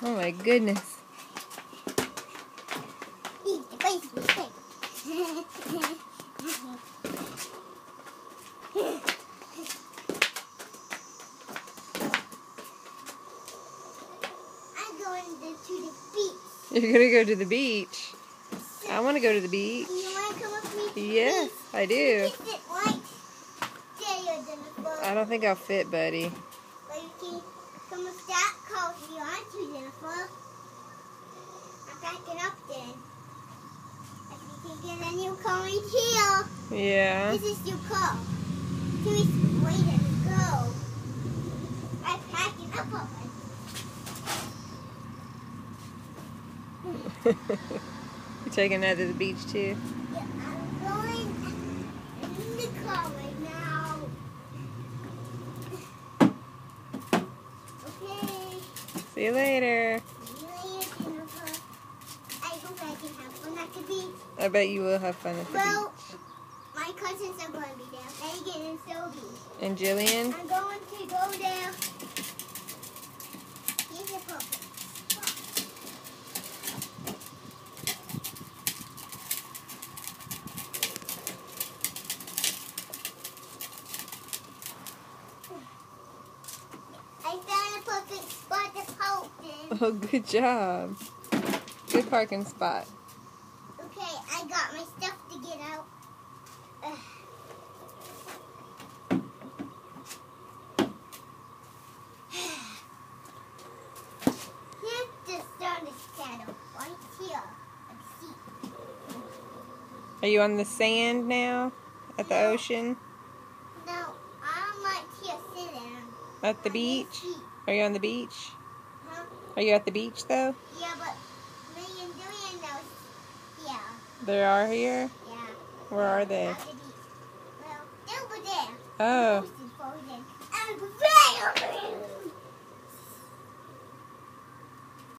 Oh my goodness. I'm going to the beach. You're gonna go to the beach? I want to go to the beach. Do you want to come with me? Yes, I do. I don't think I'll fit, buddy. But you can come with that coat if you want to, Jennifer. I'm packing up then. If you can get a new car right here. Yeah. This is your car. 2 weeks later to go. I'm packing up already. You taking that to the beach too? Yeah, I'm going in the car right now. Okay. See you later. See you later, Jennifer. I hope I can have fun at the beach. I bet you will have fun at the Well, beach. my cousins are going to be there. Megan and Sylvie. And Jillian? I'm going to go there. Here's your puppet. I found a perfect spot to park in. Oh, good job. Good parking spot. Okay, I got my stuff to get out. Here's the sun shadow right here. A seat. Are you on the sand now? At the No. ocean? No, I'm right here sitting. At the on beach? this seat. Are you on the beach? Huh? Are you at the beach though? Yeah, but me and Julian knows. Yeah, They are here? yeah. Where are they? At the beach. Well, they're over there. Oh. The ocean's frozen. And we're way over